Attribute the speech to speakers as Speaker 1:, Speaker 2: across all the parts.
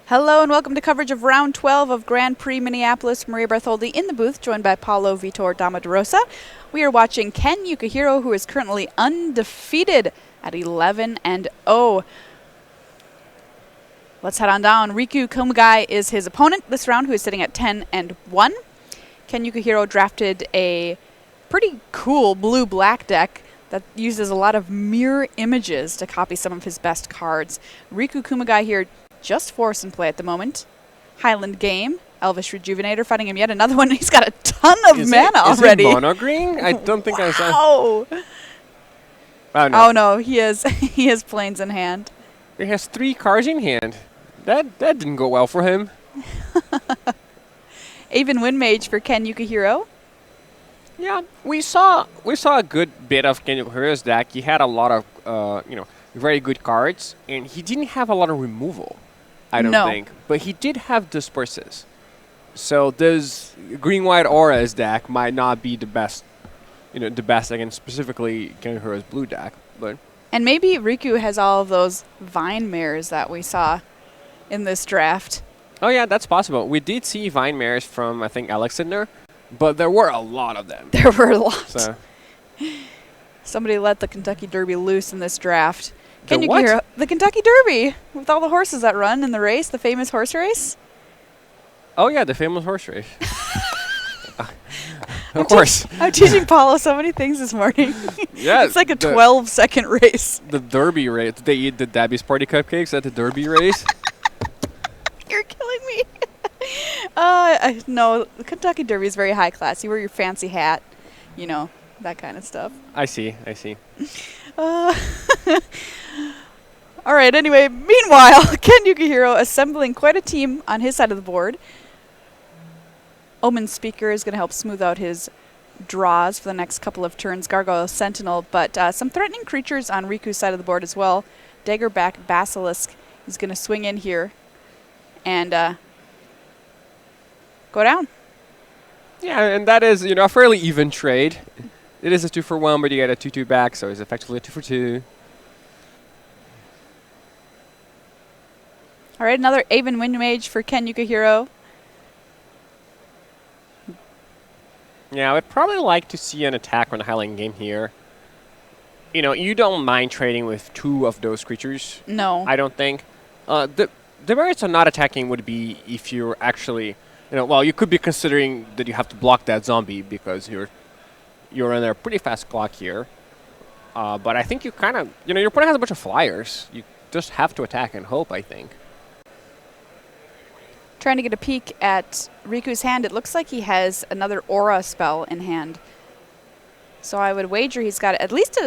Speaker 1: Hello and welcome to coverage of round 12 of Grand Prix Minneapolis. Maria Bartholdi in the booth, joined by Paulo Vitor Damaderosa. We are watching Ken Yukihiro, who is currently undefeated at 11-0. Let's head on down. Riku Kumagai is his opponent this round, who is sitting at 10-1. Ken Yukihiro drafted a pretty cool blue-black deck that uses a lot of mirror images to copy some of his best cards. Riku Kumagai here just force in play at the moment. Highland Game, Elvish Rejuvenator, fighting him yet another one. He's got a ton of mana already.
Speaker 2: Is it mono green? I don't think I saw.
Speaker 1: Oh no, he has he has planes in hand.
Speaker 2: He has 3 cards in hand. That didn't go well for him.
Speaker 1: Aven Windmage for Ken Yukihiro.
Speaker 2: Yeah, we saw a good bit of Ken Yukihiro's deck. He had a lot of very good cards, and he didn't have a lot of removal. I don't think, but he did have disperses. So this green-white auras deck might not be the best, the best against specifically Ken Yukihiro's blue deck, but.
Speaker 1: And maybe Riku has all of those Vine Mares that we saw in this draft.
Speaker 2: Oh yeah, that's possible. We did see Vine Mares from, I think, Sitnur, but there were a lot of them.
Speaker 1: There were a lot.
Speaker 2: So.
Speaker 1: Somebody let the Kentucky Derby loose in this draft.
Speaker 2: The what?
Speaker 1: The Kentucky Derby, with all the horses that run in the race, the famous horse race.
Speaker 2: Oh yeah, the famous horse race. Of course.
Speaker 1: I'm teaching Paulo so many things this morning.
Speaker 2: Yeah,
Speaker 1: it's like a 12-second race.
Speaker 2: The Derby race. Did they eat the Debbie's Party cupcakes at the Derby race?
Speaker 1: You're killing me. No, the Kentucky Derby is very high class. You wear your fancy hat, that kind of stuff.
Speaker 2: I see.
Speaker 1: All right, anyway, meanwhile, Ken Yukihiro assembling quite a team on his side of the board. Omen Speaker is going to help smooth out his draws for the next couple of turns. Gargoyle Sentinel, but some threatening creatures on Riku's side of the board as well. Daggerback Basilisk is going to swing in here and go down.
Speaker 2: Yeah, and that is, a fairly even trade. It is a 2-for-1, but you get a 2/2 back, so it's effectively a 2-for-2.
Speaker 1: All right, another Aven Windmage for Ken Yukihiro.
Speaker 2: Yeah, I would probably like to see an attack on the Highland Game here. You don't mind trading with 2 of those creatures.
Speaker 1: No.
Speaker 2: I don't think. The merits of not attacking would be if you're actually, you could be considering that you have to block that zombie because you're in a pretty fast clock here. But I think you kind of, your opponent has a bunch of flyers. You just have to attack and hope, I think.
Speaker 1: Trying to get a peek at Riku's hand. It looks like he has another aura spell in hand. So I would wager he's got at least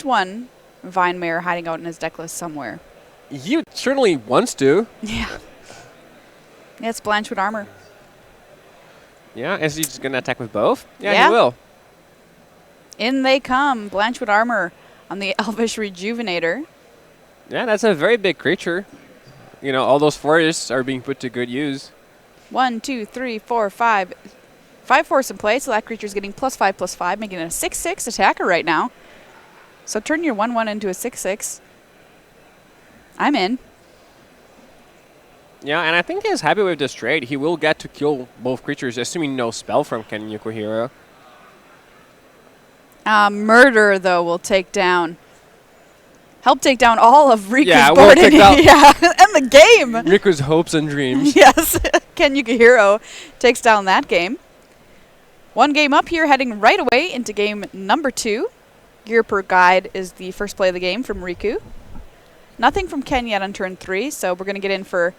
Speaker 1: one Vine Mare hiding out in his deck list somewhere.
Speaker 2: He certainly wants to.
Speaker 1: Yeah. Yeah, it's Blanchwood Armor.
Speaker 2: Yeah, is he just going to attack with both? Yeah, he will.
Speaker 1: In they come. Blanchwood Armor on the Elvish Rejuvenator.
Speaker 2: Yeah, that's a very big creature. All those forests are being put to good use.
Speaker 1: 1, 2, 3, 4, 5. 5 force in play, so that creature's getting +5/+5, making it a 6/6 attacker right now. So turn your 1/1 into a 6/6. I'm in.
Speaker 2: Yeah, and I think he's happy with this trade. He will get to kill both creatures, assuming no spell from Ken Yukihiro.
Speaker 1: Murder, though, will help take down all of Riku's
Speaker 2: board.
Speaker 1: And the game.
Speaker 2: Riku's hopes and dreams.
Speaker 1: Yes, Ken Yukihiro takes down that game. 1 game up here, heading right away into game number 2. Gear per Guide is the first play of the game from Riku. Nothing from Ken yet on turn 3, so we're going to get in for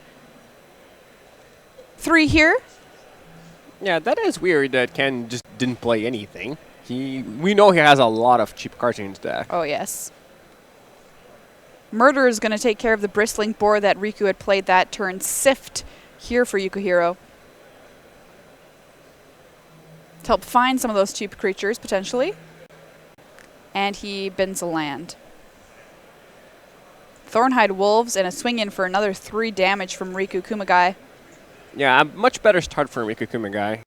Speaker 1: 3 here.
Speaker 2: Yeah, that is weird that Ken just didn't play anything. We know he has a lot of cheap cards in his deck.
Speaker 1: Oh, yes. Murder is going to take care of the bristling boar that Riku had played that turn. Sift here for Yukihiro to help find some of those cheap creatures, potentially. And he bends a land. Thornhide Wolves and a swing in for another 3 damage from Riku Kumagai.
Speaker 2: Yeah, a much better start for Riku Kumagai.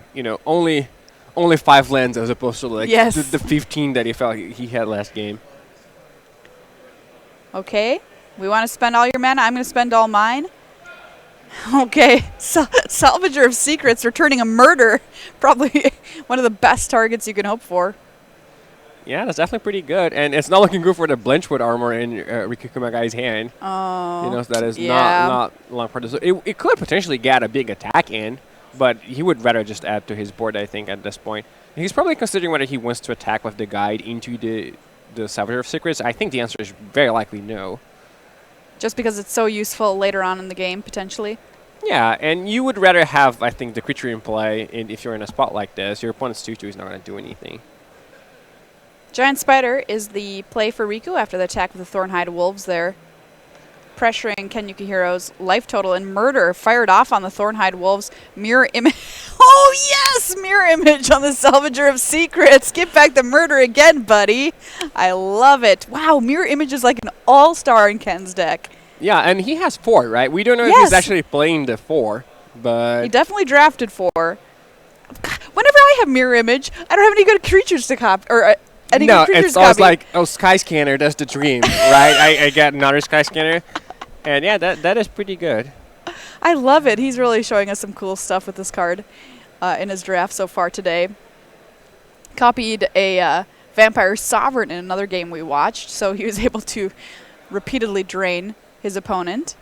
Speaker 2: Only 5 lands as opposed to the 15 that he felt he had last game.
Speaker 1: Okay. We want to spend all your mana. I'm going to spend all mine. Okay, Salvager of Secrets returning a murder. Probably one of the best targets you can hope for.
Speaker 2: Yeah, that's definitely pretty good. And it's not looking good for the Blenchwood armor in Riku Kumagai's hand.
Speaker 1: Oh,
Speaker 2: You know, so that is
Speaker 1: yeah.
Speaker 2: not long part. So it could potentially get a big attack in, but he would rather just add to his board, I think, at this point. He's probably considering whether he wants to attack with the guide into the Salvager of Secrets. I think the answer is very likely no.
Speaker 1: Just because it's so useful later on in the game, potentially.
Speaker 2: Yeah, and you would rather have, I think, the creature in play if you're in a spot like this. Your opponent's 2/2 is not going to do anything.
Speaker 1: Giant Spider is the play for Riku after the attack with the Thornhide Wolves there. Pressuring Ken Yukihiro's life total and murder fired off on the Thornhide Wolves. Mirror image. Oh, yes! Mirror image on the Salvager of Secrets. Get back the murder again, buddy. I love it. Wow, mirror image is like an all-star in Ken's deck.
Speaker 2: Yeah, and he has 4, right? We don't know if
Speaker 1: Yes.
Speaker 2: he's actually playing the 4, but...
Speaker 1: He definitely drafted 4. Whenever I have mirror image, I don't have any good creatures to copy. Or any
Speaker 2: no,
Speaker 1: good creatures
Speaker 2: it's
Speaker 1: to
Speaker 2: always
Speaker 1: copy.
Speaker 2: like, oh, Sky Scanner, that's the dream, right? I get another Sky Scanner. And yeah, that is pretty good.
Speaker 1: I love it. He's really showing us some cool stuff with this card in his draft so far today. Copied a Vampire Sovereign in another game we watched, so he was able to repeatedly drain his opponent.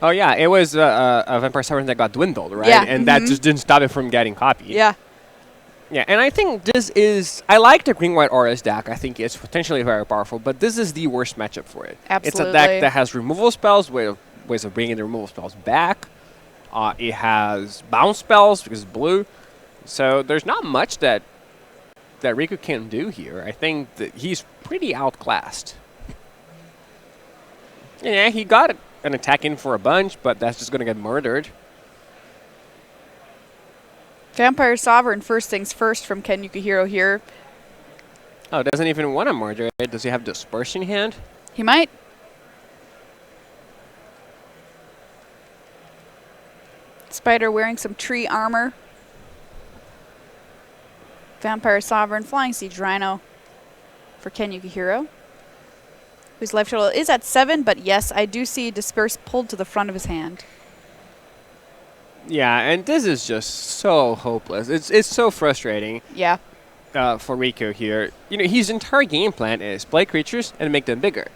Speaker 2: Oh yeah, it was a Vampire Sovereign that got dwindled, right?
Speaker 1: Yeah.
Speaker 2: And that just didn't stop it from getting copied.
Speaker 1: Yeah.
Speaker 2: Yeah, and I think this is... I like the Green-White Auras deck. I think it's potentially very powerful, but this is the worst matchup for it.
Speaker 1: Absolutely.
Speaker 2: It's a deck that has removal spells, ways of bringing the removal spells back. It has bounce spells because it's blue. So there's not much that Riku can do here. I think that he's pretty outclassed. Yeah, he got an attack in for a bunch, but that's just going to get murdered.
Speaker 1: Vampire Sovereign, first things first from Ken Yukihiro here.
Speaker 2: Oh, doesn't even want to murder it. Does he have Dispersion in hand?
Speaker 1: He might. Spider wearing some tree armor. Vampire Sovereign, Flying Siege Rhino for Ken Yukihiro, whose life total is at 7, but yes, I do see Disperse pulled to the front of his hand.
Speaker 2: Yeah, and this is just so hopeless. It's so frustrating.
Speaker 1: Yeah.
Speaker 2: For Riku here. You know, his entire game plan is play creatures and make them bigger.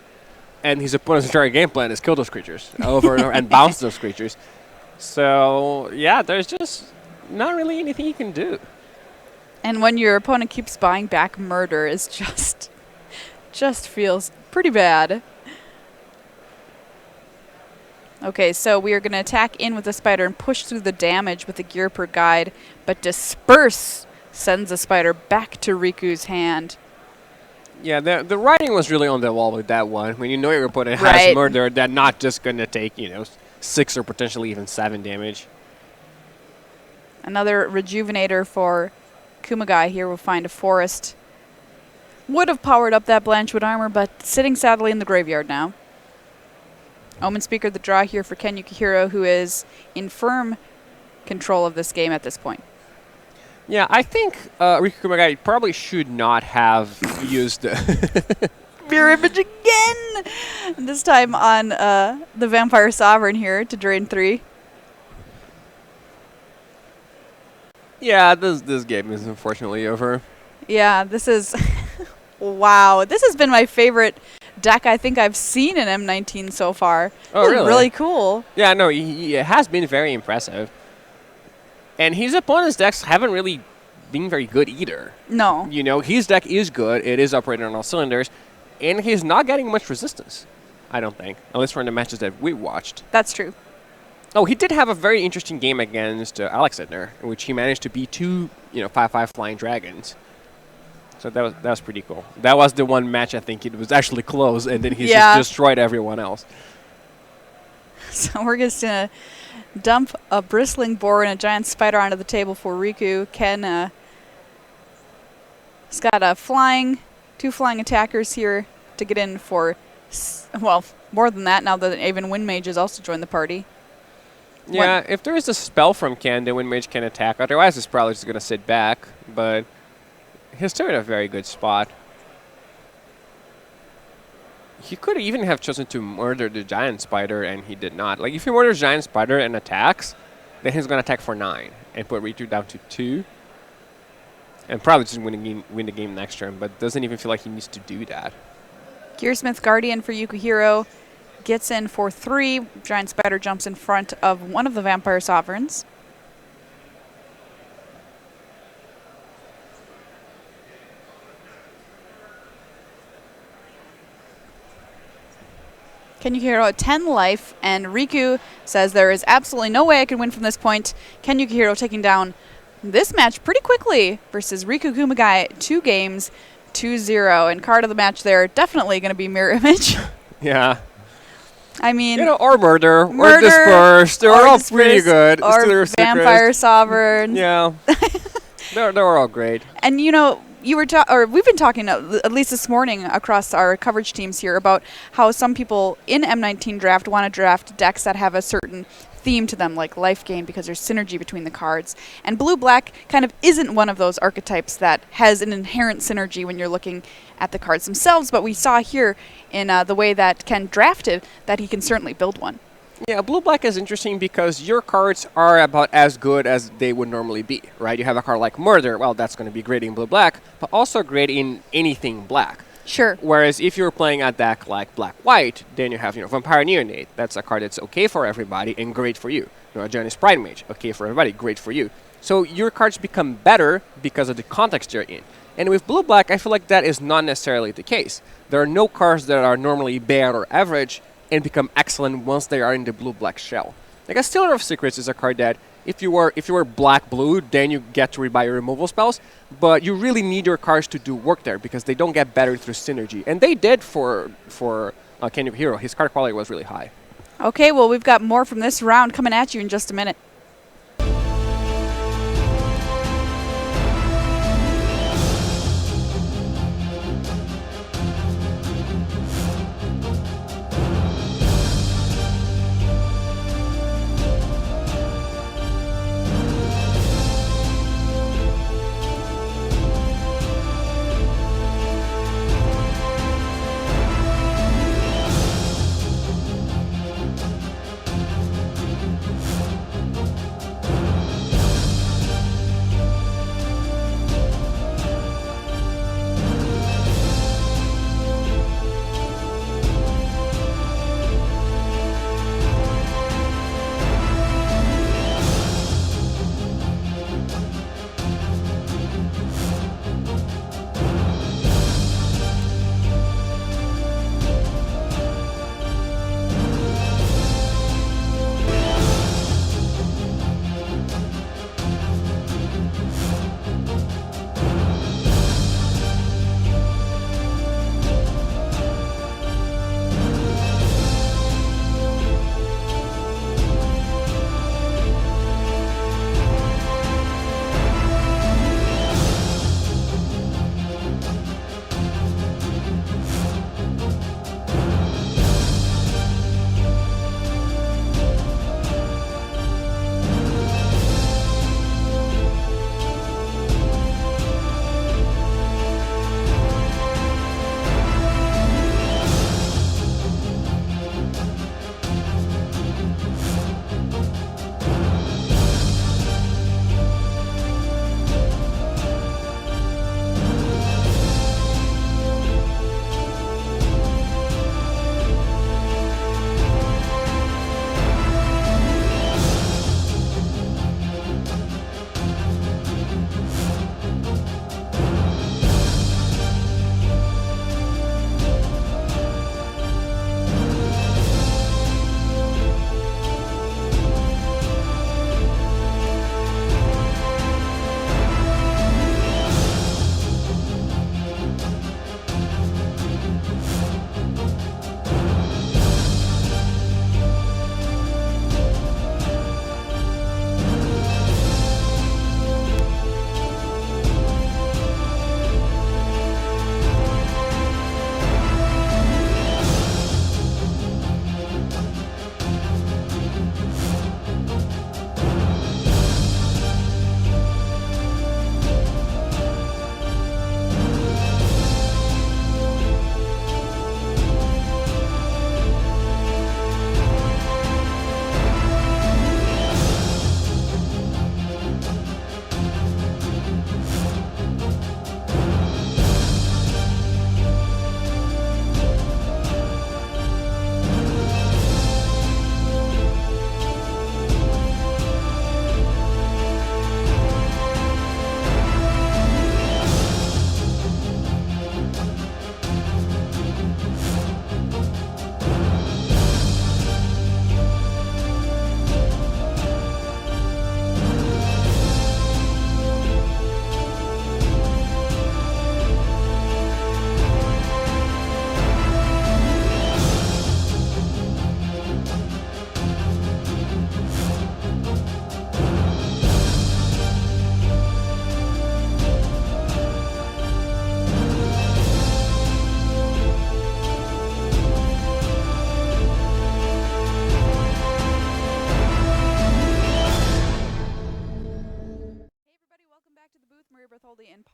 Speaker 2: And his opponent's entire game plan is kill those creatures over and over and bounce those creatures. So, yeah, there's just not really anything you can do.
Speaker 1: And when your opponent keeps buying back murder, is just feels pretty bad. Okay, so we are going to attack in with the spider and push through the damage with the gear per guide, but Disperse sends the spider back to Riku's hand.
Speaker 2: Yeah, the writing was really on the wall with that one. When you know your opponent has
Speaker 1: Right.
Speaker 2: murder, they're not just going to take, 6 or potentially even 7 damage.
Speaker 1: Another Rejuvenator for Kumagai here will find a forest. Would have powered up that Blanchwood armor, but sitting sadly in the graveyard now. Omen Speaker the draw here for Ken Yukihiro, who is in firm control of this game at this point.
Speaker 2: Yeah, I think Riku Kumagai probably should not have used
Speaker 1: Mirror image again! This time on the Vampire Sovereign here to drain 3.
Speaker 2: Yeah, this game is unfortunately over.
Speaker 1: Yeah, this is... wow. This has been my favorite deck I think I've seen in M19 so far.
Speaker 2: Oh,
Speaker 1: This is
Speaker 2: really?
Speaker 1: really cool.
Speaker 2: Yeah, no, he has been very impressive. And his opponent's decks haven't really been very good either.
Speaker 1: No.
Speaker 2: His deck is good. It is operating on all cylinders. And he's not getting much resistance, I don't think. At least from the matches that we watched.
Speaker 1: That's true.
Speaker 2: Oh, he did have a very interesting game against Alex Sitnur, in which he managed to beat 2, 5/5 flying dragons. So that was pretty cool. That was the one match I think it was actually close, and then he just destroyed everyone else.
Speaker 1: So we're just going to dump a bristling boar and a giant spider onto the table for Riku. Ken has got a two flying attackers here to get in for, well, more than that now that Aven Windmage has also joined the party.
Speaker 2: Yeah, if there is a spell from Ken, the Windmage can attack. Otherwise, it's probably just going to sit back. But he's still in a very good spot. He could even have chosen to murder the giant spider, and he did not. Like, if he murders giant spider and attacks, then he's going to attack for 9 and put Riku down to 2. And probably just win the game next turn, but doesn't even feel like he needs to do that.
Speaker 1: Gearsmith Guardian for Yukihiro gets in for 3. Giant Spider jumps in front of one of the Vampire Sovereigns. Ken Yukihiro at 10 life, and Riku says there is absolutely no way I can win from this point. Ken Yukihiro taking down this match pretty quickly versus Riku Kumagai, 2 games, 2-0. And card of the match there, definitely going to be Mirror Image.
Speaker 2: Yeah.
Speaker 1: I mean,
Speaker 2: or Murder, or Dispersed. They're all pretty good.
Speaker 1: Or Vampire Sovereign.
Speaker 2: Yeah. they're all great.
Speaker 1: And we've been talking at least this morning across our coverage teams here about how some people in M19 draft want to draft decks that have a certain theme to them, like life gain, because there's synergy between the cards. And blue-black kind of isn't one of those archetypes that has an inherent synergy when you're looking at the cards themselves, but we saw here in the way that Ken drafted that he can certainly build one.
Speaker 2: Yeah, blue-black is interesting because your cards are about as good as they would normally be, right? You have a card like Murder, well, that's going to be great in blue-black, but also great in anything black.
Speaker 1: Sure.
Speaker 2: Whereas if you're playing a deck like black-white, then you have, Vampire Neonate. That's a card that's okay for everybody and great for you. A Giant Pride Mage, okay for everybody, great for you. So your cards become better because of the context you're in. And with blue-black, I feel like that is not necessarily the case. There are no cards that are normally bad or average and become excellent once they are in the blue-black shell. Like a Stealer of Secrets is a card that if you were black-blue, then you get to rebuy your removal spells, but you really need your cards to do work there because they don't get better through synergy. And they did for Ken Yukihiro. His card quality was really high.
Speaker 1: Okay, well, we've got more from this round coming at you in just a minute.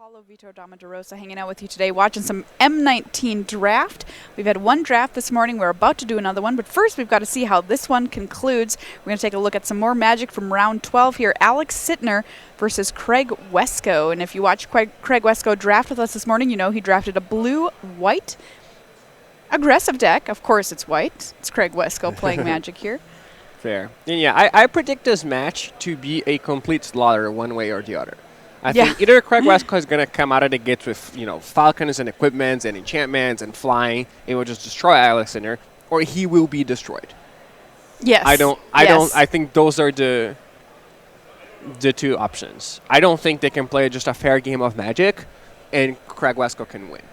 Speaker 1: Paulo Vito Damaderosa hanging out with you today, watching some M19 draft. We've had one draft this morning. We're about to do another one, but first we've got to see how this one concludes. We're going to take a look at some more Magic from round 12 here. Alex Sitnur versus Craig Wescoe. And if you watched Craig Wescoe draft with us this morning, you know he drafted a blue-white aggressive deck. Of course it's white. It's Craig Wescoe playing Magic here.
Speaker 2: Fair. And yeah, I predict this match to be a complete slaughter one way or the other. I think either Craig Wescoe is going to come out of the gates with, falcons and equipments and enchantments and flying, and will just destroy Alex Sitnur, or he will be destroyed.
Speaker 1: Yes.
Speaker 2: I think those are the two options. I don't think they can play just a fair game of Magic, and Craig Wescoe can win.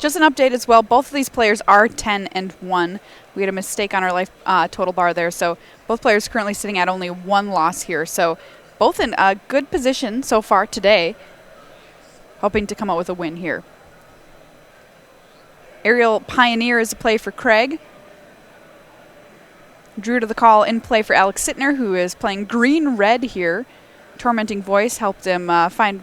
Speaker 1: Just an update as well. Both of these players are 10-1. We had a mistake on our life total bar there, so both players currently sitting at only one loss here. So both in a good position so far today, hoping to come out with a win here. Aerial Pioneer is a play for Craig. Drew to the call in play for Alex Sitnur, who is playing green-red here. Tormenting Voice helped him find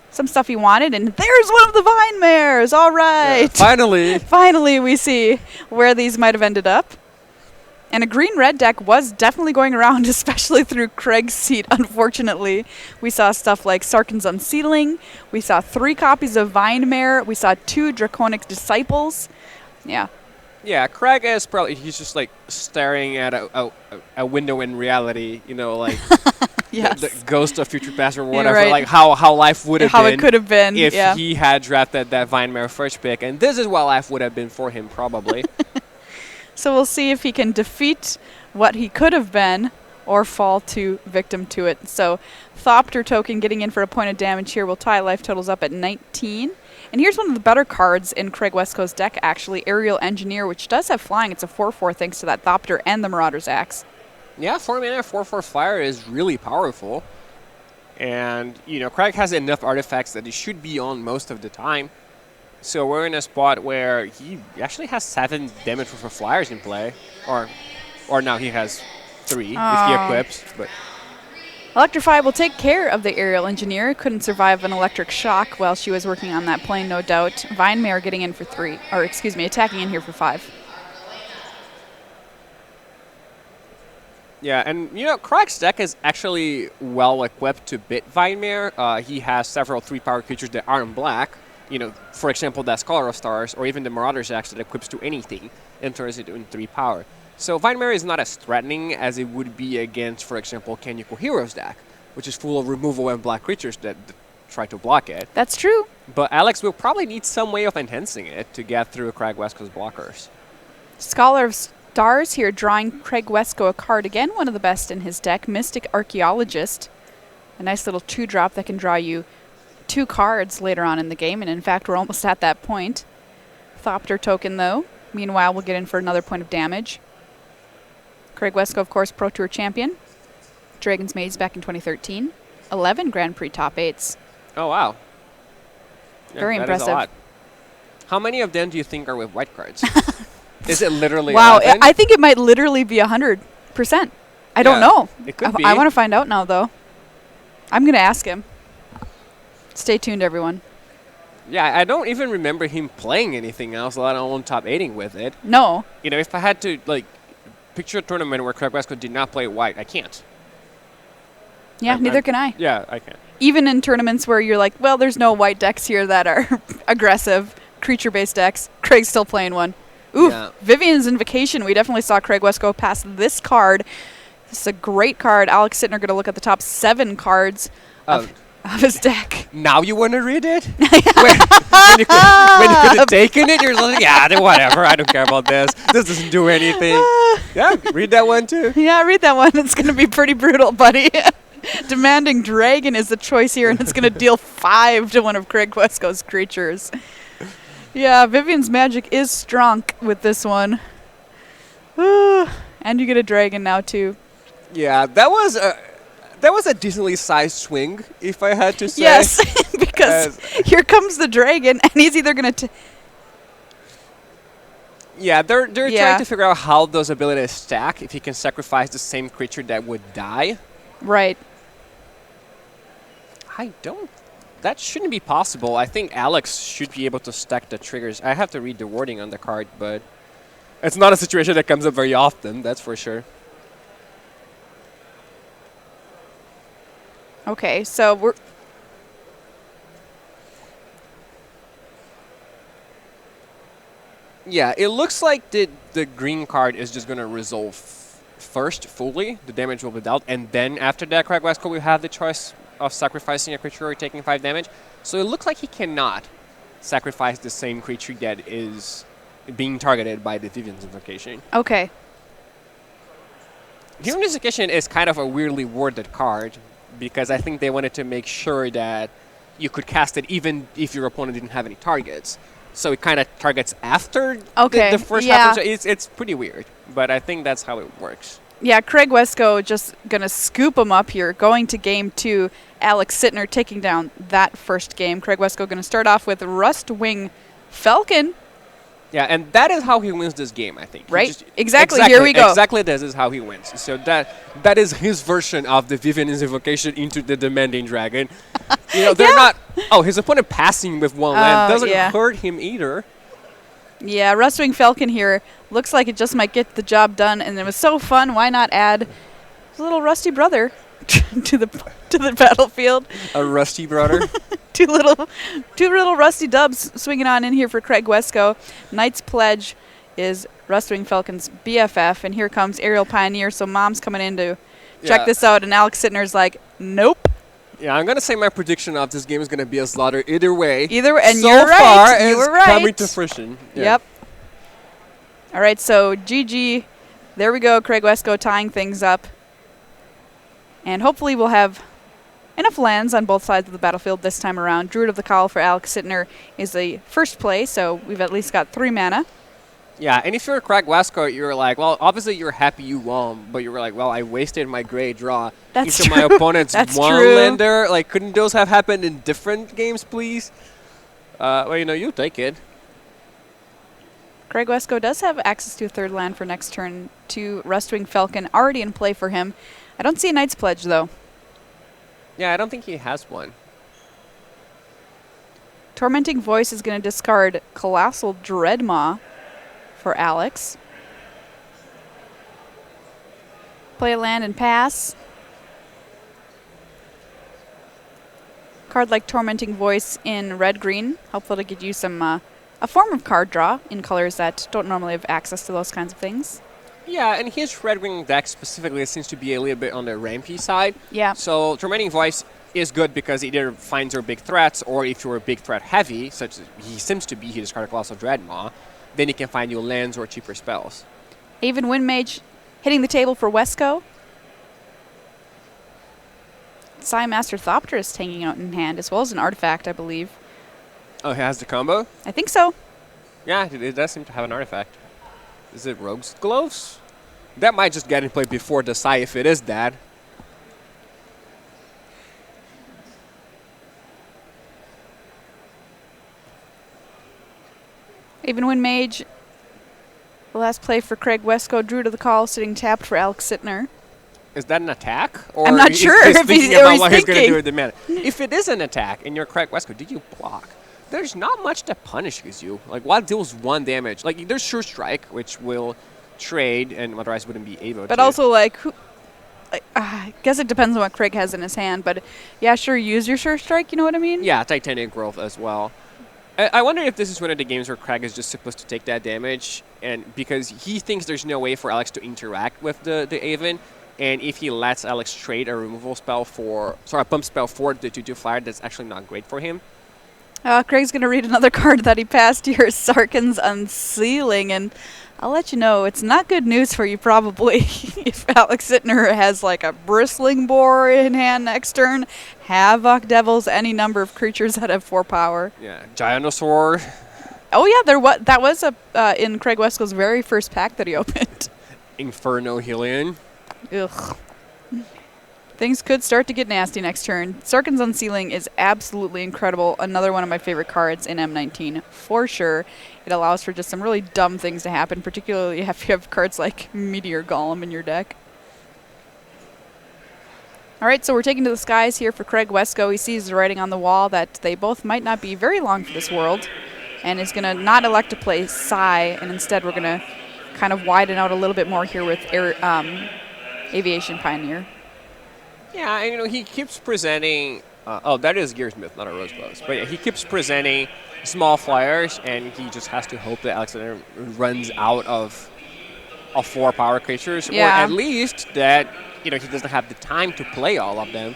Speaker 1: some stuff he wanted, and there's one of the Vine Mares. All right.
Speaker 2: Yeah, finally.
Speaker 1: Finally, we see where these might have ended up. And a green-red deck was definitely going around, especially through Craig's seat, unfortunately. We saw stuff like Sarkhan's Unsealing. We saw 3 copies of Vine Mare. We saw 2 Draconic Disciples. Yeah.
Speaker 2: Yeah, Craig is probably, he's just like staring at a window in reality, like
Speaker 1: yes.
Speaker 2: the ghost of future past or whatever,
Speaker 1: right.
Speaker 2: like how life would have been.
Speaker 1: How it could have been,
Speaker 2: if he had drafted that Vine Mare first pick. And this is what life would have been for him, probably.
Speaker 1: So we'll see if he can defeat what he could have been or fall victim to it. So Thopter token getting in for a point of damage here will tie life totals up at 19. And here's one of the better cards in Craig Wescoe's deck, actually, Aerial Engineer, which does have flying. It's a 4/4 thanks to that Thopter and the Marauder's Axe.
Speaker 2: Yeah, 4-mana, 4/4 flyer is really powerful. And, Craig has enough artifacts that he should be on most of the time. So we're in a spot where he actually has 7 damage for flyers in play. Or now he has 3 if he equips. But
Speaker 1: Electrify will take care of the Aerial Engineer. Couldn't survive an electric shock while she was working on that plane, no doubt. Vine Mare getting in for 3. Or, excuse me, attacking in here for 5.
Speaker 2: Yeah, and, Craig's deck is actually well-equipped to bit Vine Mare. He has several 3-power creatures that aren't black. For example, that Scholar of Stars, or even the Marauder's Axe that equips to anything and turns it into 3 power. So Vine Mare is not as threatening as it would be against, for example, Yukihiro's deck, which is full of removal and black creatures that try to block it.
Speaker 1: That's true.
Speaker 2: But Alex will probably need some way of enhancing it to get through Craig Wescoe's blockers.
Speaker 1: Scholar of Stars here drawing Craig Wescoe a card again, one of the best in his deck, Mystic Archaeologist. A nice little 2-drop that can draw you 2 cards later on in the game, and in fact we're almost at that point. Thopter token though. Meanwhile, we'll get in for another point of damage. Craig Wescoe, of course, Pro Tour champion. Dragon's Maze back in 2013. 11 Grand Prix top 8s.
Speaker 2: Oh, wow. Yeah,
Speaker 1: very impressive.
Speaker 2: Is a lot. How many of them do you think are with white cards? Is it literally
Speaker 1: wow,
Speaker 2: 11?
Speaker 1: I think it might literally be 100%. I don't know.
Speaker 2: It could be.
Speaker 1: I want to find out now, though. I'm going to ask him. Stay tuned, everyone.
Speaker 2: Yeah, I don't even remember him playing anything else, let alone top 8ing with it.
Speaker 1: No.
Speaker 2: If I had to, picture a tournament where Craig Wescoe did not play white, I can't.
Speaker 1: Yeah, neither can I.
Speaker 2: Yeah, I can't.
Speaker 1: Even in tournaments where you're like, well, there's no white decks here that are aggressive, creature-based decks, Craig's still playing one. Ooh, yeah. Vivian's Invocation. We definitely saw Craig Wescoe pass this card. This is a great card. Alex Sitnur going to look at the top 7 cards of his deck.
Speaker 2: Now you want to read it? when you could have taken it, you're like, yeah, whatever. I don't care about this. This doesn't do anything. Yeah, read that one too.
Speaker 1: Yeah, read that one. It's going to be pretty brutal, buddy. Demanding Dragon is the choice here, and it's going to deal 5 to one of Craig Wescoe's creatures. Yeah, Vivian's Magic is strong with this one. And you get a Dragon now, too.
Speaker 2: Yeah, that was a decently sized swing, if I had to say.
Speaker 1: Yes, because here comes the Dragon, and he's either going to...
Speaker 2: Yeah, they're trying to figure out how those abilities stack, if he can sacrifice the same creature that would die.
Speaker 1: Right.
Speaker 2: I don't That shouldn't be possible. I think Alex should be able to stack the triggers. I have to read the wording on the card, but it's not a situation that comes up very often, that's for sure.
Speaker 1: Okay, so we're...
Speaker 2: Yeah, it looks like the green card is just going to resolve first fully. The damage will be dealt, and then after that, Craig Wescoe will have the choice of sacrificing a creature or taking 5 damage. So it looks like he cannot sacrifice the same creature that is being targeted by the Vivian's Invocation.
Speaker 1: Okay.
Speaker 2: Vivian's Invocation is kind of a weirdly worded card because I think they wanted to make sure that you could cast it even if your opponent didn't have any targets. So it kind of targets after the first half. It's pretty weird, but I think that's how it works.
Speaker 1: Yeah, Craig Wescoe just going to scoop him up here, going to game 2. Alex Sitnur taking down that first game. Craig Wescoe going to start off with Rustwing Falcon.
Speaker 2: Yeah, and that is how he wins this game, I think.
Speaker 1: Right? Exactly. Here we go.
Speaker 2: Exactly this is how he wins. So that is his version of the Vivian's Invocation into the Demanding Dragon. You know, they're not... Oh, his opponent passing with 1 land doesn't hurt him either.
Speaker 1: Yeah, Rustwing Falcon here looks like it just might get the job done, and it was so fun. Why not add his little rusty brother to the battlefield?
Speaker 2: A rusty brother?
Speaker 1: two little rusty dubs swinging on in here for Craig Wescoe. Knight's Pledge is Rustwing Falcon's BFF, and here comes Aerial Pioneer. So Mom's coming in to check this out, and Alex Sitner's like, nope.
Speaker 2: Yeah, I'm going to say my prediction of this game is going to be a slaughter either way.
Speaker 1: And you're
Speaker 2: right.
Speaker 1: You were
Speaker 2: right. Coming to fruition. Yeah.
Speaker 1: Yep. All right, so GG. There we go. Craig Wescoe tying things up. And hopefully we'll have enough lands on both sides of the battlefield this time around. Druid of the Call for Alex Sitner is the first play, so we've at least got 3 mana.
Speaker 2: Yeah, and if you're Craig Wescoe, you're like, well, obviously you're happy you won, but you were like, well, I wasted my great draw into my opponent's one-lander. Like, couldn't those have happened in different games, please? Well, you know, you take it.
Speaker 1: Craig Wescoe does have access to a 3rd land for next turn to Rustwing Falcon, already in play for him. I don't see a Knight's Pledge, though.
Speaker 2: Yeah, I don't think he has one.
Speaker 1: Tormenting Voice is going to discard Colossal Dreadmaw for Alex. Play a land and pass. Card like Tormenting Voice in red-green, helpful to get you some a form of card draw in colors that don't normally have access to those kinds of things.
Speaker 2: Yeah, and his red-wing deck specifically seems to be a little bit on the rampy side.
Speaker 1: Yeah.
Speaker 2: So Tormenting Voice is good because it either finds your big threats, or if you're big threat heavy, such as he seems to be, he discarded Colossal Dreadmaw, then he can find you lands or cheaper spells.
Speaker 1: Aven Windmage hitting the table for Wescoe. Psy Master Thopterist hanging out in hand, as well as an artifact, I believe.
Speaker 2: Oh, he has the combo?
Speaker 1: I think so.
Speaker 2: Yeah, it does seem to have an artifact. Is it Rogue's Gloves? That might just get in play before the Psy if it is that.
Speaker 1: Aven Windmage. The last play for Craig Wescoe. Druid of the Call sitting tapped for Alex Sitner.
Speaker 2: Is that an attack? Or
Speaker 1: I'm not sure if he's
Speaker 2: about what he's
Speaker 1: thinking.
Speaker 2: going to do with the mana. If it is an attack and you're Craig Wescoe, did you block? There's not much that punishes you. Like, what deals 1 damage? Like, there's Sure Strike, which will trade and otherwise wouldn't be able to.
Speaker 1: But also, like, I guess it depends on what Craig has in his hand. But, yeah, sure, use your Sure Strike, you know what I mean?
Speaker 2: Yeah, Titanic Growth as well. I wonder if this is one of the games where Craig is just supposed to take that damage, and because he thinks there's no way for Alex to interact with the Aven, and if he lets Alex trade a removal spell a pump spell for the 2/2 flyer, that's actually not great for him.
Speaker 1: Craig's going to read another card that he passed here, Sarkhan's Unsealing, and I'll let you know, it's not good news for you probably if Alex Sitner has like a Bristling Boar in hand next turn, Havoc Devils, any number of creatures that have 4 power.
Speaker 2: Yeah, Ginosaur.
Speaker 1: Oh yeah, that was in Craig Wescoe's very first pack that he opened.
Speaker 2: Inferno Hylian.
Speaker 1: Ugh. Things could start to get nasty next turn. Sarkhan's Unsealing is absolutely incredible. Another one of my favorite cards in M19, for sure. It allows for just some really dumb things to happen, particularly if you have cards like Meteor Golem in your deck. All right, so we're taking to the skies here for Craig Wescoe. He sees the writing on the wall that they both might not be very long for this world, and is going to not elect to play Psy, and instead we're going to kind of widen out a little bit more here with Aviation Pioneer.
Speaker 2: Yeah, and he keeps presenting. That is Gearsmith, not a Roseblows. But yeah, he keeps presenting small flyers, and he just has to hope that Alexander runs out of 4 power creatures, or at least that he doesn't have the time to play all of them.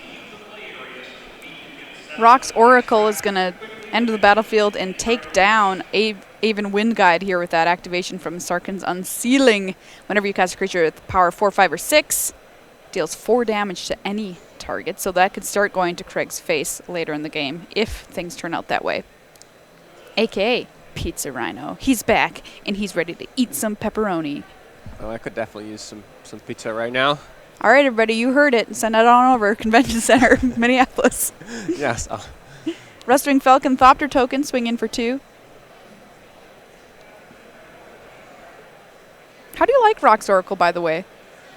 Speaker 1: Rock's Oracle is going to enter the battlefield and take down Aven Windguide here with that activation from Sarkhan's Unsealing. Whenever you cast a creature with power 4, 5, or 6, deals 4 damage to any target, so that could start going to Craig's face later in the game if things turn out that way. AKA Pizza Rhino. He's back, and he's ready to eat some pepperoni.
Speaker 2: Oh, I could definitely use some pizza right now.
Speaker 1: All right, everybody, you heard it. Send it on over. Convention Center, Minneapolis.
Speaker 2: Yes.
Speaker 1: Rustwing Falcon Thopter token, swing in for 2. How do you like Rock's Oracle, by the way?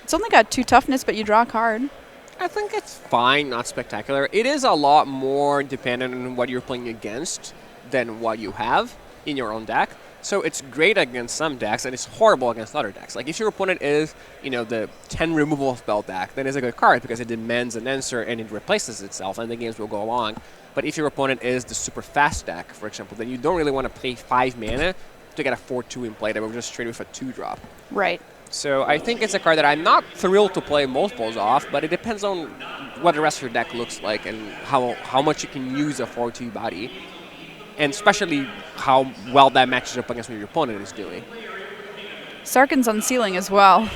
Speaker 1: It's only got 2 toughness, but you draw a card.
Speaker 2: I think it's fine, not spectacular. It is a lot more dependent on what you're playing against than what you have in your own deck. So it's great against some decks, and it's horrible against other decks. Like if your opponent is, the 10 removal spell deck, then it's a good card because it demands an answer and it replaces itself, and the games will go along. But if your opponent is the super fast deck, for example, then you don't really want to pay 5 mana to get a 4/2 in play that will just trade with a 2-drop.
Speaker 1: Right.
Speaker 2: So I think it's a card that I'm not thrilled to play multiples off, but it depends on what the rest of your deck looks like and how much you can use a 4/2 body. And especially how well that matches up against what your opponent is doing.
Speaker 1: Sarkhan's Unsealing as well.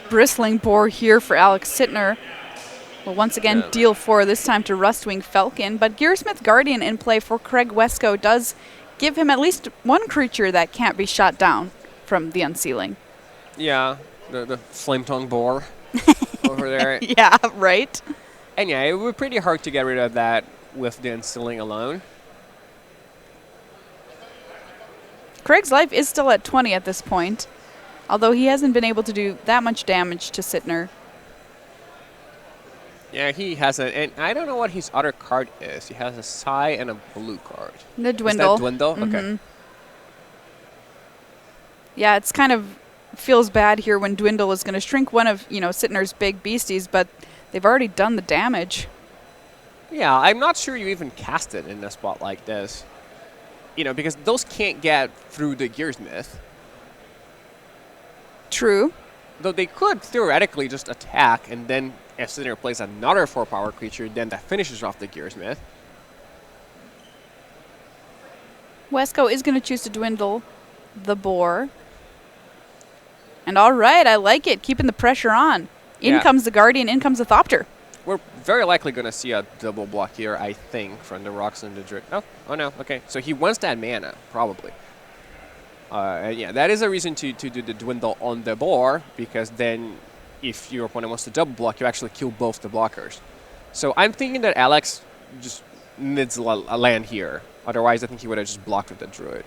Speaker 1: Bristling Boar here for Alex Sitnur. Will once again deal 4, this time to Rustwing Falcon. But Gearsmith Guardian in play for Craig Wescoe does give him at least 1 creature that can't be shot down from the Unsealing.
Speaker 2: Yeah, the Flame Tongue Boar over there.
Speaker 1: Yeah, right.
Speaker 2: And yeah, it would be pretty hard to get rid of that with the Unsealing alone.
Speaker 1: Craig's life is still at 20 at this point, although he hasn't been able to do that much damage to Sitnur.
Speaker 2: Yeah, he has and I don't know what his other card is. He has a Psy and a blue card.
Speaker 1: The Dwindle.
Speaker 2: Is that Dwindle?
Speaker 1: Mm-hmm.
Speaker 2: Okay.
Speaker 1: Yeah, it's kind of feels bad here when Dwindle is going to shrink one of, Sitnur's big beasties, but they've already done the damage.
Speaker 2: Yeah, I'm not sure you even cast it in a spot like this. Because those can't get through the Gearsmith.
Speaker 1: True.
Speaker 2: Though they could theoretically just attack, and then if Sitnur plays another 4-power creature, then that finishes off the Gearsmith.
Speaker 1: Wescoe is going to choose to Dwindle the Boar. And all right, I like it. Keeping the pressure on. In comes the Guardian, in comes the Thopter.
Speaker 2: We're very likely going to see a double block here, I think, from the Rocks and the Drick. Oh no, okay. So he wants that mana, probably. Yeah, that is a reason to do the Dwindle on the Boar, because then if your opponent wants to double block, you actually kill both the blockers. So I'm thinking that Alex just needs a land here. Otherwise, I think he would have just blocked with the Druid.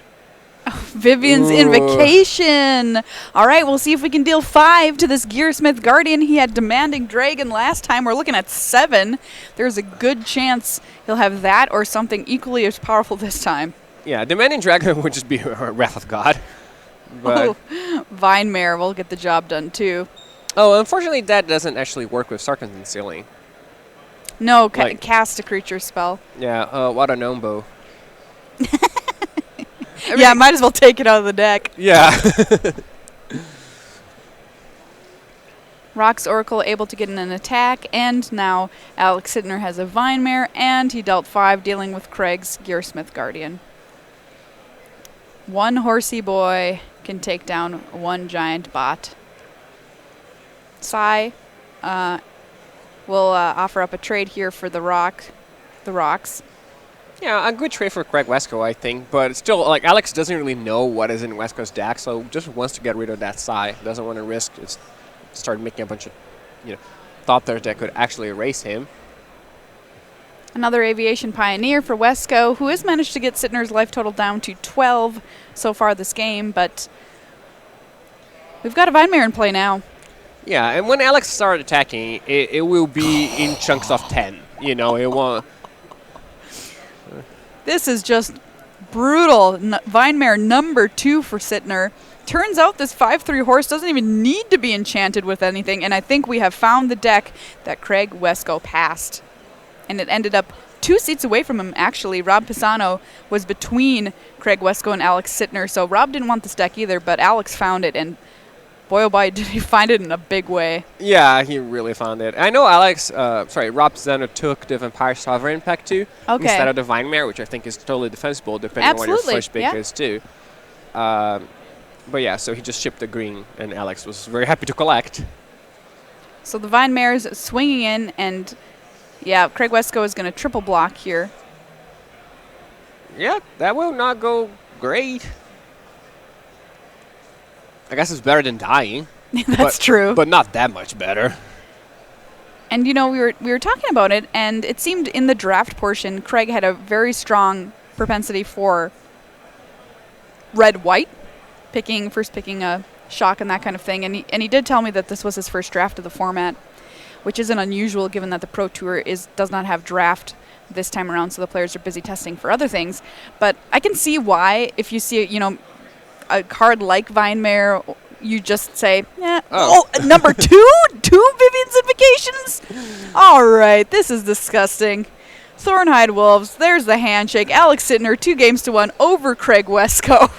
Speaker 1: Vivian's Invocation. All right, we'll see if we can deal 5 to this Gearsmith Guardian. He had Demanding Dragon last time. We're looking at 7. There's a good chance he'll have that or something equally as powerful this time.
Speaker 2: Yeah, Demanding Dragon would just be Wrath of God. But
Speaker 1: Vine Mare will get the job done too.
Speaker 2: Oh, unfortunately, that doesn't actually work with Sarkhan's Unsealing.
Speaker 1: No, cast a creature spell.
Speaker 2: Yeah, what a Nombo.
Speaker 1: Yeah, might as well take it out of the deck.
Speaker 2: Yeah.
Speaker 1: Rock's Oracle able to get in an attack, and now Alex Sitnur has a Vine Mare, and he dealt 5, dealing with Craig's Gearsmith Guardian. 1 horsey boy can take down 1 giant bot. Psy will offer up a trade here for the Rocks.
Speaker 2: Yeah, a good trade for Craig Wescoe, I think, but still, Alex doesn't really know what is in Wescoe's deck, so just wants to get rid of that Psy. Doesn't want to risk start making a bunch of, Thopters that could actually erase him.
Speaker 1: Another Aviation Pioneer for Wescoe, who has managed to get Sitnur's life total down to 12 so far this game, but we've got a Vine Mare in play now.
Speaker 2: Yeah, and when Alex started attacking, it will be in chunks of 10. You know, it won't.
Speaker 1: This is just brutal. Vinemare number 2 for Sitnur. Turns out this 5-3 horse doesn't even need to be enchanted with anything, and I think we have found the deck that Craig Wescoe passed. And it ended up 2 seats away from him, actually. Rob Pisano was between Craig Wescoe and Alex Sitnur, so Rob didn't want this deck either, but Alex found it, and boy oh boy, did he find it in a big way.
Speaker 2: Yeah, he really found it. I know Rob Pisano took the Vampire Sovereign pack too, instead of the Vinemare, which I think is totally defensible, depending on what your first pick is too. But yeah, so he just shipped the green, and Alex was very happy to collect.
Speaker 1: So the Vinemare's swinging in, and yeah, Craig Wescoe is going to triple block here.
Speaker 2: Yeah, that will not go great. I guess it's better than dying.
Speaker 1: That's true.
Speaker 2: But not that much better.
Speaker 1: And you know, we were talking about it, and it seemed in the draft portion, Craig had a very strong propensity for red-white, first picking a shock and that kind of thing. And he did tell me that this was his first draft of the format, which isn't unusual given that the Pro Tour does not have draft this time around, so the players are busy testing for other things. But I can see why, if you see, you know, a card like Vinemare, you just say, number 2? 2 Vivian's Invocations? All right, this is disgusting. Thornhide Wolves, there's the handshake. Alex Sitnur, 2-1 over Craig Wescoe.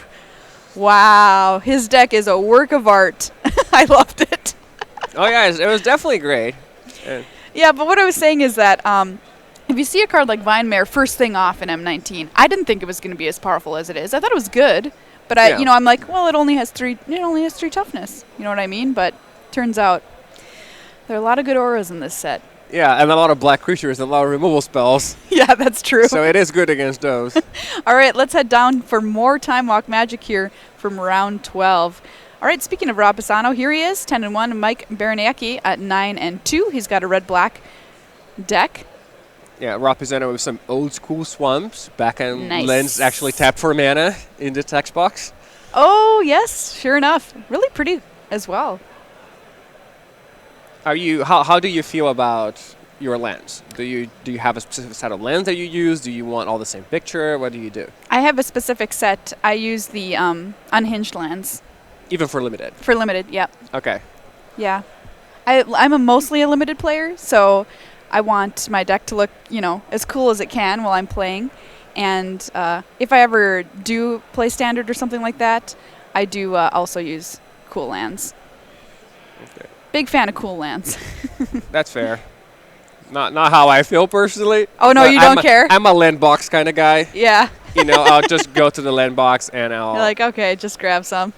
Speaker 1: Wow, his deck is a work of art. I loved it.
Speaker 2: Oh, yeah, it was definitely great.
Speaker 1: Yeah, but what I was saying is that if you see a card like Vinemare first thing off in M19, I didn't think it was going to be as powerful as it is. I thought it was good, but I'm like, well, it only has 3 toughness. You know what I mean? But turns out there are a lot of good auras in this set.
Speaker 2: Yeah, and a lot of black creatures and a lot of removal spells.
Speaker 1: Yeah, that's true.
Speaker 2: So it is good against those.
Speaker 1: All right, let's head down for more Time Walk Magic here from round 12. All right, speaking of Rob Pisano, here he is, 10-1. Mike Bernaque at 9-2. He's got a red-black deck.
Speaker 2: Yeah, Rob Pisano with some old-school swamps. Backhand lens actually tapped for mana in the text box.
Speaker 1: Oh, yes, sure enough. Really pretty as well.
Speaker 2: How do you feel about your lens? Do you have a specific set of lens that you use? Do you want all the same picture? What do you do?
Speaker 1: I have a specific set. I use the unhinged lens.
Speaker 2: Even for limited?
Speaker 1: For limited, yeah.
Speaker 2: Okay.
Speaker 1: Yeah. I'm mostly a limited player, so I want my deck to look, as cool as it can while I'm playing. And if I ever do play standard or something like that, I do also use cool lands.
Speaker 2: Okay.
Speaker 1: Big fan of cool lands.
Speaker 2: That's fair. Not how I feel personally.
Speaker 1: Oh, no, you don't care?
Speaker 2: I'm a land box kind of guy.
Speaker 1: Yeah.
Speaker 2: I'll just go to the land box and I'll...
Speaker 1: You're like, okay, just grab some.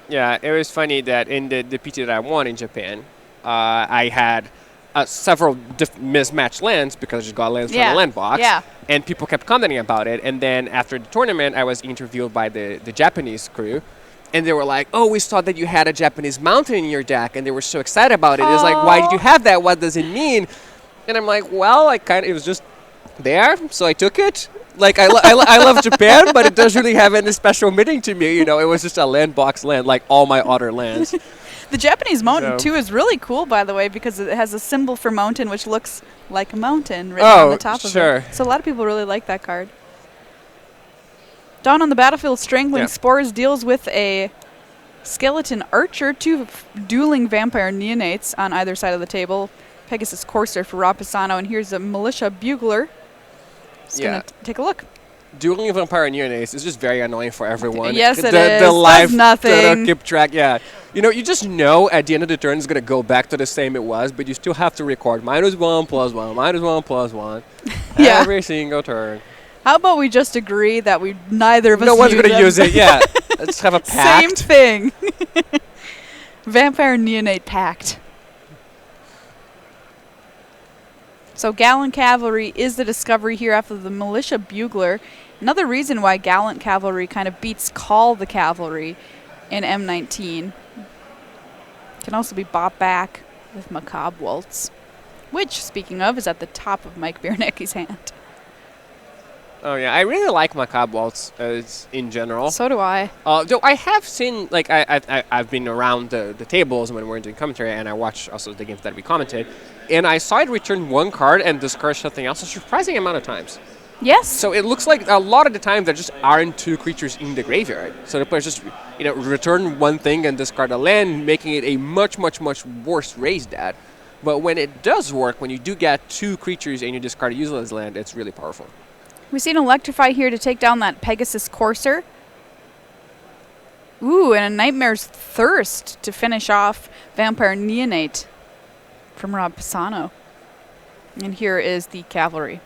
Speaker 2: Yeah, it was funny that in the PT that I won in Japan, I had several mismatched lands because I just got lands from the land box.
Speaker 1: Yeah.
Speaker 2: And people kept commenting about it. And then after the tournament, I was interviewed by the Japanese crew. And they were like, oh, we saw that you had a Japanese mountain in your deck. And they were so excited about it. It was like, why did you have that? What does it mean? And I'm like, well, it was just there. So I took it. Like, I love Japan, but it doesn't really have any special meaning to me. It was just a land box land, like all my other lands.
Speaker 1: The Japanese mountain, too, is really cool, by the way, because it has a symbol for mountain, which looks like a mountain written on the top of it. So a lot of people really like that card. Down on the battlefield, Strangling Spores deals with a Skeleton Archer, 2 dueling Vampire Neonates on either side of the table. Pegasus Courser for Rob Pisano, and here's a Militia Bugler. Just gonna take a look.
Speaker 2: Dueling Vampire Neonates is just very annoying for everyone.
Speaker 1: Yes, it is.
Speaker 2: The life
Speaker 1: nothing.
Speaker 2: Keep track. Yeah, you just know at the end of the turn it's gonna go back to the same it was, but you still have to record -1 +1 -1 +1 every single turn.
Speaker 1: How about we just agree that neither of us?
Speaker 2: No one's gonna use it. Yeah, let's have a pact.
Speaker 1: Same thing. Vampire Neonate pact. So Gallant Cavalry is the discovery here after the Militia Bugler. Another reason why Gallant Cavalry kind of beats Call the Cavalry in M19. Can also be bought back with Macabre Waltz, which, speaking of, is at the top of Mike Bernaque's hand.
Speaker 2: Oh yeah, I really like macabre waltz in general.
Speaker 1: So do I.
Speaker 2: Though I have seen, like, I've been around the tables when we're doing commentary, and I watched also the games that we commented, and I saw it return one card and discard something else a surprising amount of times.
Speaker 1: Yes.
Speaker 2: So it looks like a lot of the time there just aren't two creatures in the graveyard. So the players just, return one thing and discard a land, making it a much, much, much worse raised deck. But when it does work, when you do get two creatures and you discard a useless land, it's really powerful.
Speaker 1: We've seen Electrify here to take down that Pegasus Courser. Ooh, and a Nightmare's Thirst to finish off Vampire Neonate from Rob Pisano. And here is the Cavalry.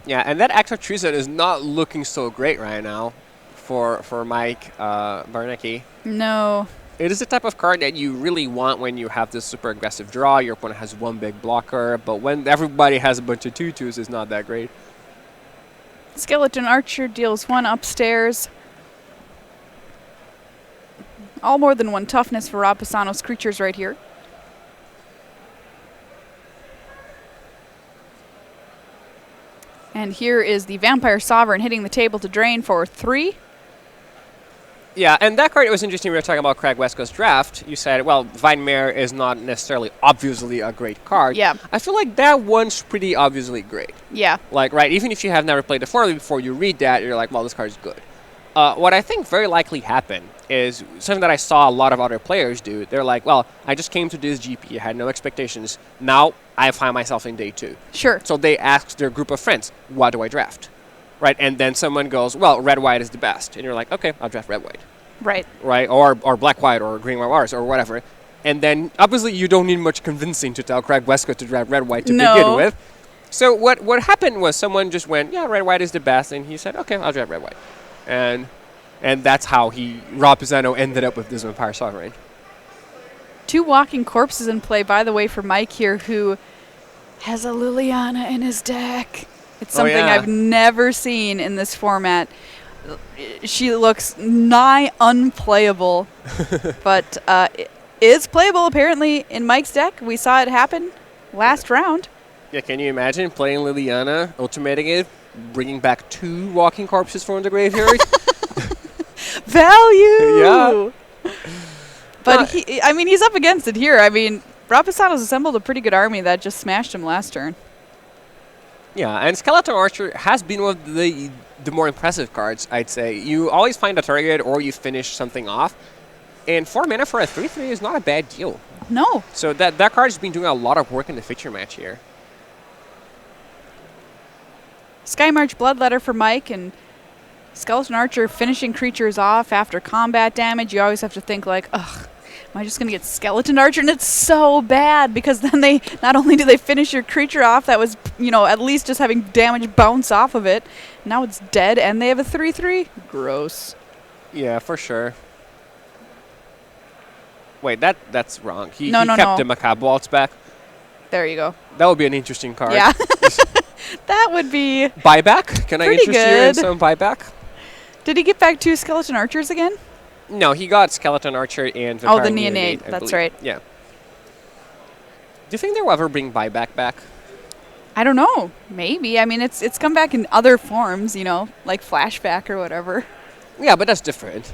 Speaker 2: Yeah, and that Act of Treason is not looking so great right now for Mike Bernaque.
Speaker 1: No.
Speaker 2: It is the type of card that you really want when you have this super aggressive draw. Your opponent has one big blocker, but when everybody has a bunch of 2/2s, it's not that great.
Speaker 1: Skeleton Archer deals 1 upstairs. All more than 1 toughness for Rob Pisano's creatures right here. And here is the Vampire Sovereign hitting the table to drain for 3.
Speaker 2: Yeah, and that card, it was interesting. We were talking about Craig Wescoe's draft. You said, well, Vine Mare is not necessarily obviously a great card.
Speaker 1: Yeah.
Speaker 2: I feel like that one's pretty obviously great.
Speaker 1: Yeah.
Speaker 2: Like, right, even if you have never played the format before, you read that, you're like, well, this card's good. What I think very likely happened is something that I saw a lot of other players do. They're like, well, I just came to this GP, I had no expectations. Now I find myself in day 2.
Speaker 1: Sure.
Speaker 2: So they ask their group of friends, what do I draft? Right, and then someone goes, well, red-white is the best. And you're like, okay, I'll draft red-white.
Speaker 1: Right.
Speaker 2: Right, or black-white, or green-white, or whatever. And then, obviously, you don't need much convincing to tell Craig Wescoe to draft red-white to begin with. So what happened was someone just went, yeah, red-white is the best, and he said, okay, I'll draft red-white. And that's how Rob Pisano ended up with this Vampire Sovereign.
Speaker 1: 2 Walking Corpses in play, by the way, for Mike here, who has a Liliana in his deck. It's something I've never seen in this format. She looks nigh unplayable, but is playable apparently in Mike's deck. We saw it happen last round.
Speaker 2: Yeah, can you imagine playing Liliana, ultimating it, bringing back 2 Walking Corpses from the graveyard?
Speaker 1: Value!
Speaker 2: Yeah.
Speaker 1: But he's up against it here. I mean, Rob Pisano's assembled a pretty good army that just smashed him last turn.
Speaker 2: Yeah, and Skeleton Archer has been one of the more impressive cards, I'd say. You always find a target or you finish something off. And 4 mana for a 3/3 is not a bad deal.
Speaker 1: No.
Speaker 2: So that card has been doing a lot of work in the feature match here.
Speaker 1: Skymarch Bloodletter for Mike, and Skeleton Archer finishing creatures off after combat damage. You always have to think like, ugh, am I just going to get Skeleton Archer? And it's so bad because then they not only do they finish your creature off that was, at least just having damage bounce off of it. Now it's dead and they have a 3/3. Gross.
Speaker 2: Yeah, for sure. Wait, that's wrong. He
Speaker 1: No.
Speaker 2: kept the Macabre Waltz back.
Speaker 1: There you go.
Speaker 2: That would be an interesting card.
Speaker 1: Yeah. That would be
Speaker 2: Buyback? Can I interest you in some buyback?
Speaker 1: Did he get back 2 Skeleton Archers again?
Speaker 2: No, he got Skeleton Archer and Vampire
Speaker 1: the Neonate.
Speaker 2: I
Speaker 1: That's
Speaker 2: believe.
Speaker 1: right.
Speaker 2: Yeah. Do you think they will ever bring buyback back?
Speaker 1: I don't know. Maybe. I mean, it's come back in other forms, like flashback or whatever.
Speaker 2: Yeah, but that's different.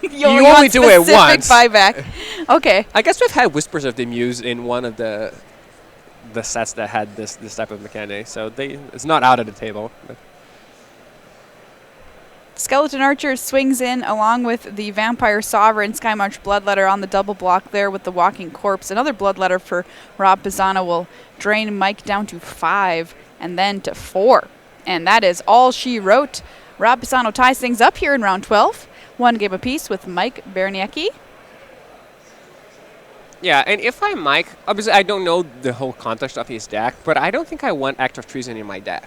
Speaker 1: you
Speaker 2: only do it once.
Speaker 1: Buyback. Okay.
Speaker 2: I guess we've had Whispers of the Muse in one of the sets that had this type of mechanic, so it's not out of the table. But.
Speaker 1: Skeleton Archer swings in along with the Vampire Sovereign. Skymarch Bloodletter on the double block there with the Walking Corpse. Another Bloodletter for Rob Pisano will drain Mike down to 5 and then to 4. And that is all she wrote. Rob Pisano ties things up here in round 12. 1 game apiece with Mike Bernaque.
Speaker 2: Yeah, and if I'm Mike, obviously I don't know the whole context of his deck, but I don't think I want Act of Treason in my deck.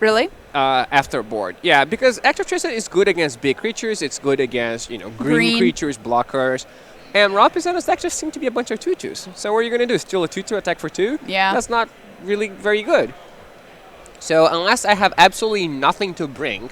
Speaker 1: Really?
Speaker 2: After board. Yeah, because Act of Treason is good against big creatures, it's good against, green creatures, blockers. And Rob Pisano's deck just seemed to be a bunch of 2/2s. So what are you going to do? Steal a 2/2 attack for 2?
Speaker 1: Yeah.
Speaker 2: That's not really very good. So unless I have absolutely nothing to bring,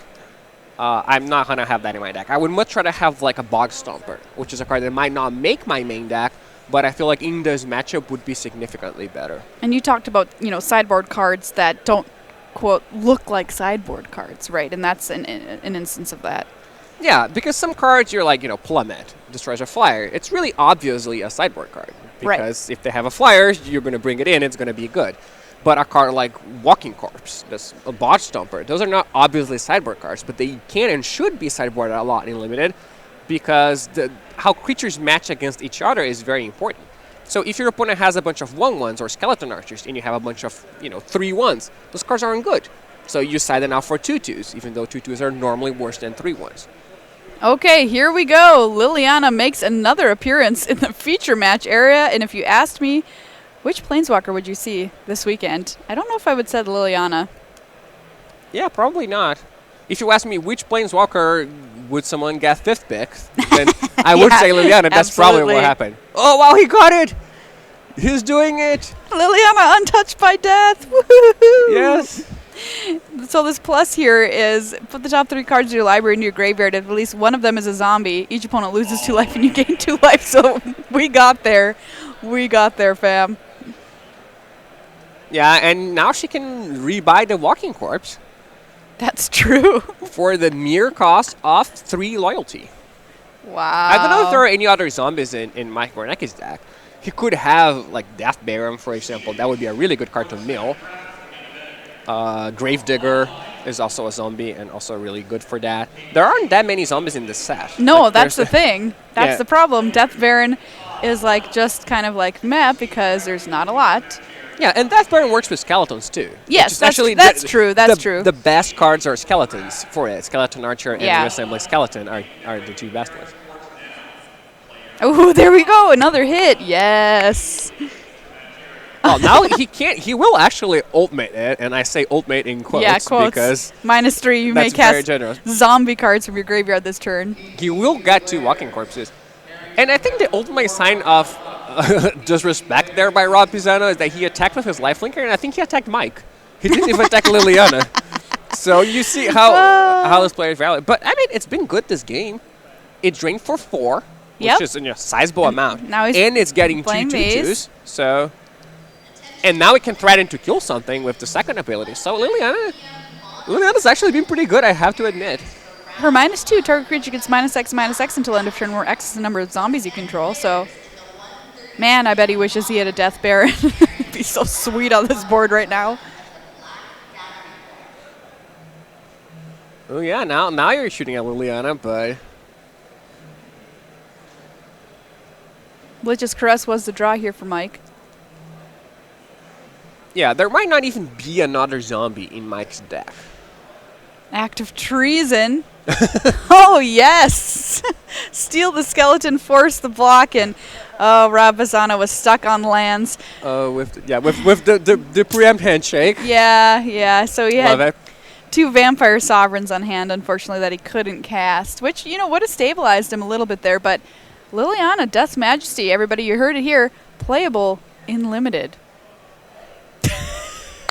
Speaker 2: I'm not going to have that in my deck. I would much rather have like a Bog Stomper, which is a card that might not make my main deck, but I feel like in this matchup would be significantly better.
Speaker 1: And you talked about, sideboard cards that don't quote, look like sideboard cards, right? And that's an instance of that.
Speaker 2: Yeah, because some cards you're like, Plummet, destroys a flyer. It's really obviously a sideboard card. Because if they have a flyer, you're going to bring it in, it's going to be good. But a card like Walking Corpse, that's a Botch Stomper, those are not obviously sideboard cards, but they can and should be sideboarded a lot in Limited because how creatures match against each other is very important. So if your opponent has a bunch of 1/1s or Skeleton Archers and you have a bunch of 3/1s, those cards aren't good. So you side them out for 2/2s, even though 2/2s are normally worse than 3/1s.
Speaker 1: Okay, here we go. Liliana makes another appearance in the feature match area. And if you asked me, which Planeswalker would you see this weekend? I don't know if I would say Liliana.
Speaker 2: Yeah, probably not. If you ask me which Planeswalker would someone get 5th pick, then I would say Liliana. That's probably what happened. Oh, wow, he got it! He's doing it!
Speaker 1: Liliana untouched by death! Woohoo!
Speaker 2: Yes!
Speaker 1: So this plus here is put the top 3 cards of your library into your graveyard. If at least one of them is a zombie, each opponent loses 2 life and you gain 2 life. So we got there. We got there, fam.
Speaker 2: Yeah, and now she can rebuy the Walking Corpse.
Speaker 1: That's true.
Speaker 2: For the mere cost of 3 loyalty.
Speaker 1: Wow.
Speaker 2: I don't know if there are any other zombies in Mike Bernaque's deck. He could have, like, Death Baron, for example. That would be a really good card to mill. Gravedigger is also a zombie and also really good for that. There aren't that many zombies in this set.
Speaker 1: No, like, that's the thing. That's the problem. Death Baron is like just kind of like meh because there's not a lot.
Speaker 2: Yeah, and Death Baron works with skeletons too.
Speaker 1: Yes, that's true. That's true.
Speaker 2: The best cards are skeletons for it. Skeleton Archer and Reassembly Skeleton are the 2 best ones.
Speaker 1: Oh, there we go. Another hit. Yes.
Speaker 2: Well, now he will actually ultimate it, and I say ultimate in quotes, because
Speaker 1: -3, you may cast zombie cards from your graveyard this turn.
Speaker 2: He will get 2 Walking Corpses. And I think the ultimate sign of disrespect there by Rob Pisano is that he attacked with his lifelinker, and I think he attacked Mike. He didn't even attack Liliana. So you see how this player is valid. But, I mean, it's been good this game. It drained for 4, which is a sizable amount.
Speaker 1: Now
Speaker 2: and it's getting 2 2/2s. So... And now it can threaten to kill something with the second ability. So Liliana's actually been pretty good, I have to admit.
Speaker 1: Her -2, target creature gets -X until end of turn, where X is the number of zombies you control. So, man, I bet he wishes he had a Death Baron. It'd be so sweet on this board right now.
Speaker 2: Oh yeah, now you're shooting at Liliana, but...
Speaker 1: Lich's Caress was the draw here for Mike.
Speaker 2: Yeah, there might not even be another zombie in Mike's deck.
Speaker 1: Act of treason. Oh, yes. Steal the skeleton, force the block, and Rob Pisano was stuck on lands.
Speaker 2: With the preempt handshake.
Speaker 1: Yeah. So he
Speaker 2: Love
Speaker 1: had
Speaker 2: it.
Speaker 1: 2 Vampire Sovereigns on hand, unfortunately, that he couldn't cast, which, would have stabilized him a little bit there. But Liliana, Death's Majesty, everybody, you heard it here, playable in Limited.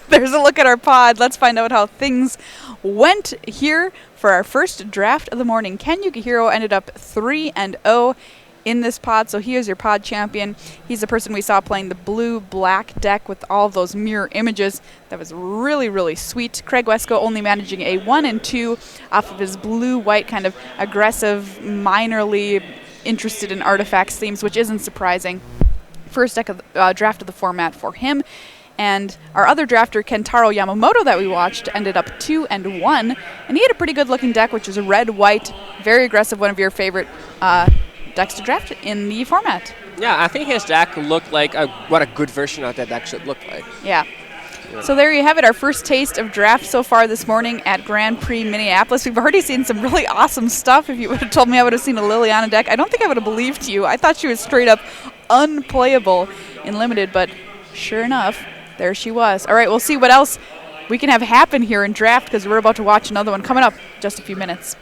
Speaker 1: There's a look at our pod. Let's find out how things went here for our first draft of the morning. Ken Yukihiro ended up 3-0 in this pod, so he is your pod champion. He's the person we saw playing the blue-black deck with all of those mirror images. That was really, really sweet. Craig Wescoe only managing a 1 and 2 off of his blue-white kind of aggressive, minorly interested in artifacts themes, which isn't surprising. First deck of draft of the format for him. And our other drafter, Kentaro Yamamoto, that we watched, ended up 2-1. And he had a pretty good-looking deck, which is a red-white, very aggressive, one of your favorite decks to draft in the format.
Speaker 2: Yeah, I think his deck looked like what a good version of that deck should look like.
Speaker 1: Yeah. So there you have it, our first taste of draft so far this morning at Grand Prix Minneapolis. We've already seen some really awesome stuff. If you would have told me I would have seen a Liliana deck, I don't think I would have believed you. I thought she was straight up unplayable in Limited, but sure enough, there she was. All right, we'll see what else we can have happen here in draft because we're about to watch another one coming up in just a few minutes.